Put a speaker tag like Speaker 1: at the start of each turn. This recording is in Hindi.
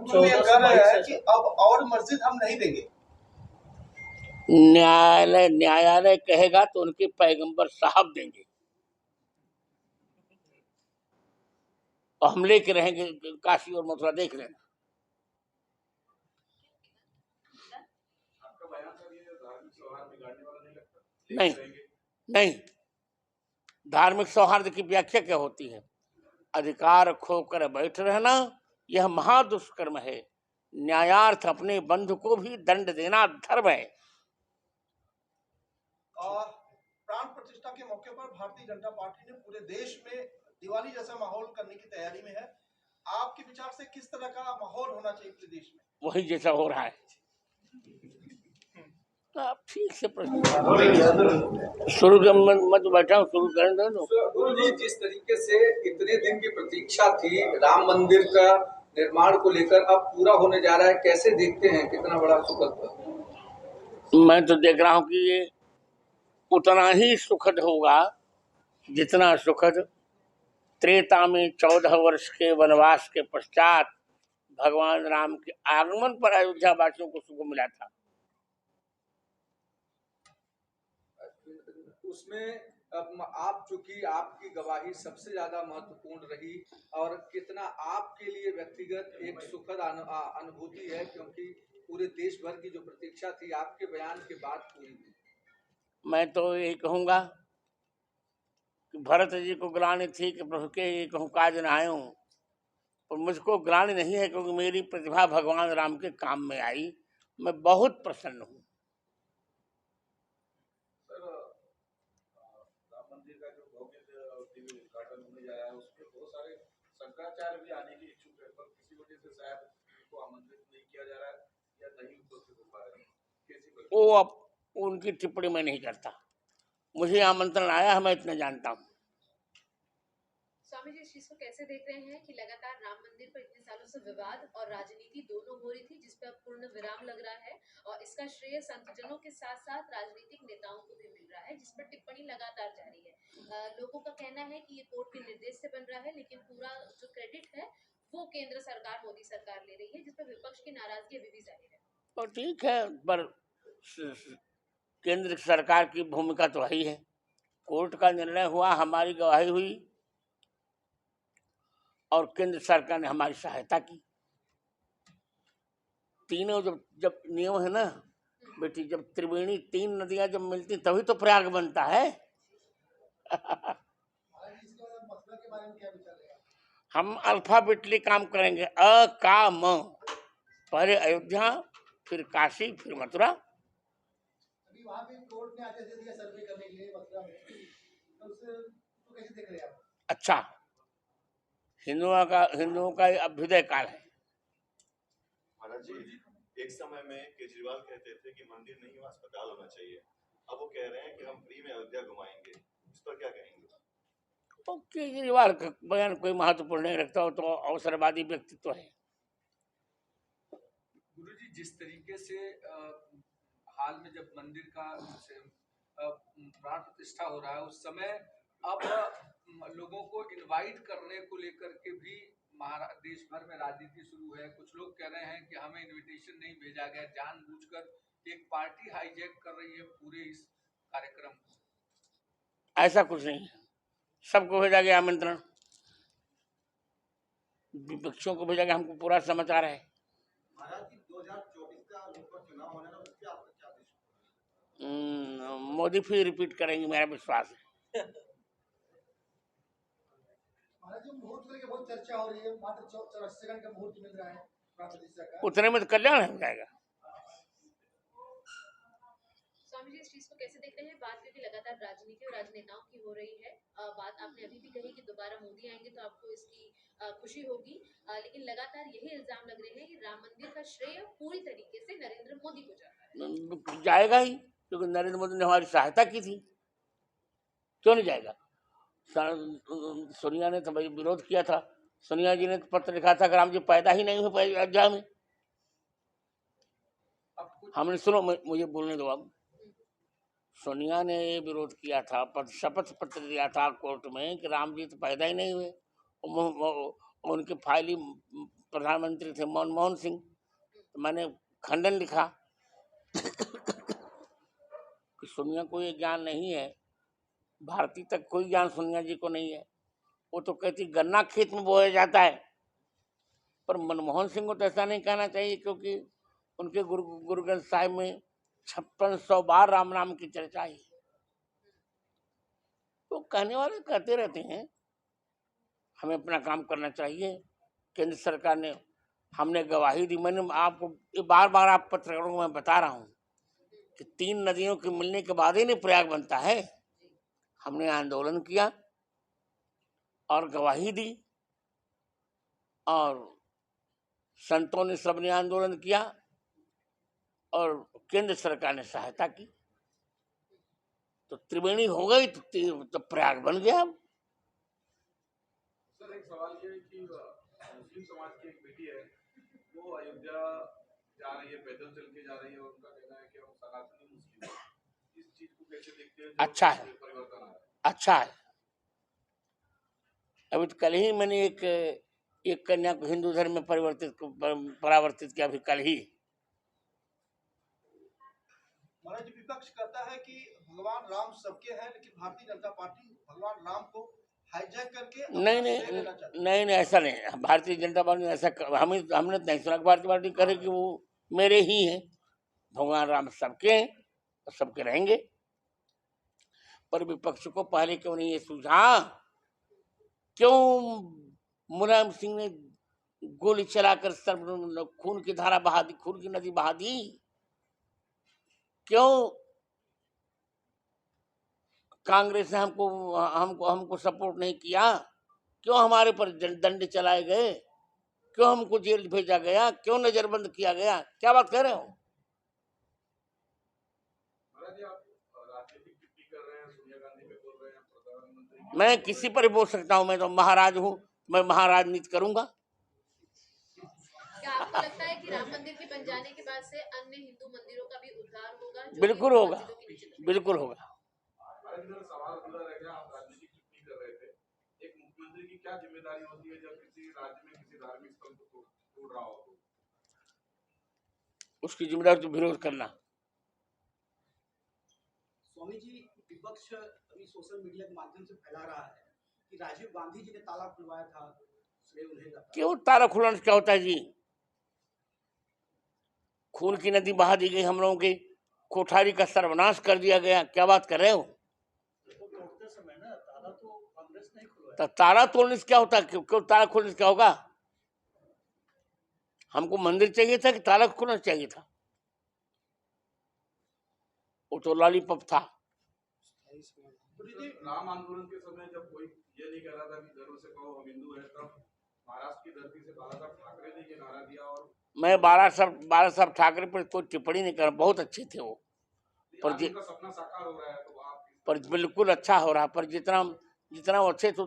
Speaker 1: कुतुब में कह रहे हैं कि अब और मस्जिद हम नहीं देंगे।
Speaker 2: न्यायालय कहेगा तो उनके पैगंबर साहब देंगे और हम लेके रहेंगे काशी और मथुरा, देख लेना। नहीं नहीं, धार्मिक सौहार्द की व्याख्या क्या होती है? अधिकार खोकर बैठ रहना, यह महादुष्कर्म है। न्यायार्थ अपने बंधु को भी दंड देना धर्म है।
Speaker 1: प्राण प्रतिष्ठा के मौके पर भारतीय जनता पार्टी ने पूरे देश में दिवाली जैसा माहौल करने की तैयारी में है। आपके विचार से किस तरह का माहौल होना चाहिए पूरे देश में?
Speaker 2: वही जैसा हो रहा है। तो आप ठीक से प्रश्न शुरू मत बैठा, शुरू करें दो।
Speaker 3: गुरु जी, जिस तरीके से इतने दिन की प्रतीक्षा थी राम मंदिर का निर्माण को लेकर, अब पूरा होने जा रहा है, कैसे देखते हैं? कितना बड़ा सुखद?
Speaker 2: मैं तो देख रहा हूँ कि ये उतना ही सुखद होगा जितना सुखद त्रेता में 14 वर्ष के वनवास के पश्चात भगवान राम के आगमन पर अयोध्या वासियों को सुख मिला था।
Speaker 3: उसमें आप, चूंकि आपकी गवाही सबसे ज्यादा महत्वपूर्ण रही, और कितना आपके लिए व्यक्तिगत एक सुखद अनुभूति है, क्योंकि पूरे देश भर की जो प्रतीक्षा थी आपके बयान के बाद पूरी हुई।
Speaker 2: मैं तो यही कहूंगा कि भरत जी को ग्लानि थी कि प्रभु के ये कहूँ काज न आयो, और मुझको ग्लानि नहीं है क्योंकि मेरी प्रतिभा भगवान राम के काम में आई। मैं बहुत प्रसन्न हूँ।
Speaker 4: शंकराचार्य भी आने की इच्छुक है, पर किसी वजह से शायद उनको आमंत्रित नहीं किया जा रहा है या नहीं उपस्थित हो पा रहे हैं। कैसी
Speaker 2: वो अब उनकी टिप्पणी मैं नहीं करता। मुझे आमंत्रण आया है, मैं इतना जानता हूँ।
Speaker 5: स्वामी जी, इस चीज को कैसे देख रहे हैं कि लगातार राम मंदिर पर इतने सालों से विवाद और राजनीति दोनों हो रही थी, जिस पर अब पूर्ण विराम लग रहा है, और इसका श्रेय संतजनों के साथ साथ राजनीतिक नेताओं को भी मिल रहा है, जिस पर टिप्पणी लगातार जारी है। लोगों का कहना है कि ये कोर्ट के निर्देश से बन रहा है, लेकिन पूरा जो क्रेडिट है वो केंद्र सरकार, मोदी सरकार ले रही है, जिस पर विपक्ष की नाराजगी अभी भी जारी है।
Speaker 2: तो ठीक है, पर केंद्र सरकार की भूमिका तो वही है। कोर्ट का निर्णय हुआ, हमारी गवाही हुई और केंद्र सरकार ने हमारी सहायता की। तीनों जब नियम है ना बेटी, जब त्रिवेणी, 3 नदियां जब मिलती तभी तो प्रयाग बनता है। हम अल्फाबेटली काम करेंगे, अ का म, पहले अयोध्या, फिर काशी, फिर मथुरा।
Speaker 1: अभी वहाँ भी कोर्ट ने आदेश दे दिया सर्वे करने के लिए मथुरा में, तो उसे तो कैसे देख रहे हैं आप?
Speaker 2: अच्छा, हिंदुओं का अभ्युदय काल है।
Speaker 6: महाराज जी, एक समय में केजरीवाल कहते थे कि मंदिर नहीं अस्पताल होना चाहिए, अब वो कह रहे हैं कि हम फ्री में अयोध्या घुमाएंगे, इस पर क्या कहेंगे?
Speaker 2: तो केजरीवाल का बयान कोई महत्वपूर्ण नहीं रखता हो, तो अवसरवादी व्यक्तित्व है।
Speaker 3: गुरुजी, जिस तरीके से हाल में जब मंदिर का प्राण प्रतिष्ठा हो रहा है, उस समय अब लोगों को इनवाइट करने को लेकर के भी देश भर में राजनीति शुरू है। कुछ लोग कह रहे हैं कि हमें इनविटेशन नहीं भेजा गया, जानबूझकर एक पार्टी हाईजैक कर रही है पूरे इस कार्यक्रम को।
Speaker 2: ऐसा कुछ नहीं है, सबको भेजा गया आमंत्रण, विपक्षियों को भेजा गया, हमको पूरा समाचार है।
Speaker 1: महाराज जी, 2024 का लोकसभा चुनाव होने में उसके आपका क्या
Speaker 2: मोदी फिर रिपीट करेंगे, मेरा विश्वास है।
Speaker 1: महाराज जी, मुहूर्त लेके बहुत चर्चा हो रही है, मात्र 84 सेकंड का मुहूर्त मिल रहा है प्राण प्रतिष्ठा का,
Speaker 2: उतने में तो कल्याण हो जाएगा।
Speaker 5: स्वामी जी, इस चीज को कैसे देख रहे हैं? बात क्योंकि लगातार राजनीति और राजनेताओं की हो रही है, बात आपने अभी भी कही कि दोबारा मोदी आएंगे तो आपको इसकी खुशी होगी, लेकिन लगातार यही इल्जाम लग रहे हैं कि राम मंदिर का श्रेय पूरी तरीके से नरेंद्र मोदी को जाता है।
Speaker 2: जाएगा ही, क्योंकि नरेंद्र मोदी ने हमारी सहायता की थी, क्यों नहीं जाएगा? सोनिया ने तो भाई विरोध किया था। सोनिया जी ने पत्र लिखा था कि राम जी पैदा ही नहीं हुए अयोध्या में। हमने, सुनो मुझे बोलने दो। अब सोनिया ने ये विरोध किया था, शपथ पत्र दिया था कोर्ट में कि राम जी तो पैदा ही नहीं हुए, उनके फाइली प्रधानमंत्री थे मनमोहन सिंह, तो मैंने खंडन लिखा कि सोनिया को ये ज्ञान नहीं है, भारती तक कोई ज्ञान सोनिया जी को नहीं है। वो तो कहती गन्ना खेत में बोया जाता है, पर मनमोहन सिंह को तो ऐसा नहीं कहना चाहिए, क्योंकि उनके गुरु ग्रंथ साहिब में 5600 बार राम नाम की चर्चा है। तो कहने वाले कहते रहते हैं, हमें अपना काम करना चाहिए। केंद्र सरकार ने, हमने गवाही दी। मैंने आपको ये बार बार आप पत्रकारों को मैं बता रहा हूँ कि 3 नदियों के मिलने के बाद ही नहीं प्रयाग बनता है। हमने आंदोलन किया और गवाही दी, और संतों ने, सबने आंदोलन किया और केंद्र सरकार ने सहायता की, तो त्रिवेणी हो गई, तो प्रयाग बन गया।
Speaker 4: सर एक सवाल ये है कि मुस्लिम समाज की एक बेटी है, वो अयोध्या जा रही है, पैदल चल के जा रही है, और उनका कहना है कि हम सनातनी मुस्लिम हैं। इस चीज को कैसे देखते हैं?
Speaker 2: अच्छा है,
Speaker 4: परिवर्तन आ रहा है।
Speaker 2: अच्छा है। अभी तो कल ही मैंने एक कन्या को हिंदू धर्म में परावर्तित किया, अभी कल ही।
Speaker 1: महाराज जी, विपक्ष कहता है कि भगवान राम सबके हैं, लेकिन भारतीय जनता पार्टी भगवान राम को हाईजैक करके
Speaker 2: नहीं नहीं नहीं नहीं, ऐसा नहीं। भारतीय जनता पार्टी ऐसा हमने तो नहीं सुना। भारतीय पार्टी करे कि वो मेरे ही हैं। भगवान राम सबके हैं और सबके रहेंगे। पर विपक्ष को पहले क्यों नहीं ये सूझा? क्यों मुलायम सिंह ने गोली चलाकर खून की धारा बहा दी, खून की नदी बहा दी? क्यों कांग्रेस ने हमको सपोर्ट नहीं किया? क्यों हमारे पर दंड चलाए गए? क्यों हमको जेल भेजा गया? क्यों नजरबंद किया गया? क्या बात कर रहे हो?
Speaker 4: महाराज जी, आप राजनीतिक टिप्पणी कर रहे हैं, सोनिया गांधी पे बोल रहे हैं, प्रधानमंत्री।
Speaker 2: मैं किसी पर बोल सकता हूँ, मैं तो महाराज हूँ, मैं महाराजनीति करूंगा।
Speaker 5: क्या आपको लगता है कि राम मंदिर के बन जाने के बाद से अन्य हिंदू मंदिरों का भी उद्धार होगा?
Speaker 2: बिल्कुल होगा, बिल्कुल होगा।
Speaker 4: मेरा सवाल अधूरा रह गया। आप राजनीतिक टिप्पणी कर रहे थे, एक मुख्यमंत्री की क्या जिम्मेदारी होती है जब किसी राज्य में किसी धार्मिक स्थल को तोड़ रहा हो? तो
Speaker 2: उसकी जिम्मेदारी तो विरोध करना।
Speaker 7: स्वामी जी, विपक्ष अभी सोशल मीडिया के माध्यम से फैला रहा है कि राजीव गांधी जी ने ताला खुलवाया था, श्रेय उन्हें जाता है।
Speaker 2: क्यों ताला खुलवाना क्या होता है जी? खून की नदी बहा दी गई, हम लोगों की कोठारी का सर्वनाश कर दिया गया। क्या बात कर रहे हो?
Speaker 7: तोड़ते समय ना ताला तो कांग्रेस ने ही खुलवाया।
Speaker 2: तो ताला तोड़ने से क्या होता है? क्यों ताला खोलने से क्या होगा? हमको मंदिर चाहिए था कि ताला खोलना चाहिए था? वो तो लॉलीपॉप था।
Speaker 4: राम आंदोलन के समय जब कोई ये नहीं कह रहा था कि गर्व से कहो हम हिंदू हैं, तब महाराष्ट्र की धरती से बाला साहब ठाकरे ने ये नारा दिया। और
Speaker 2: मैं बाला साहब ठाकरे पर कोई टिप्पणी नहीं कर, बहुत अच्छे थे वो, पर
Speaker 4: उनका सपना साकार हो रहा है, तो आप
Speaker 2: पर बिल्कुल अच्छा हो रहा, पर जितना वो अच्छे थे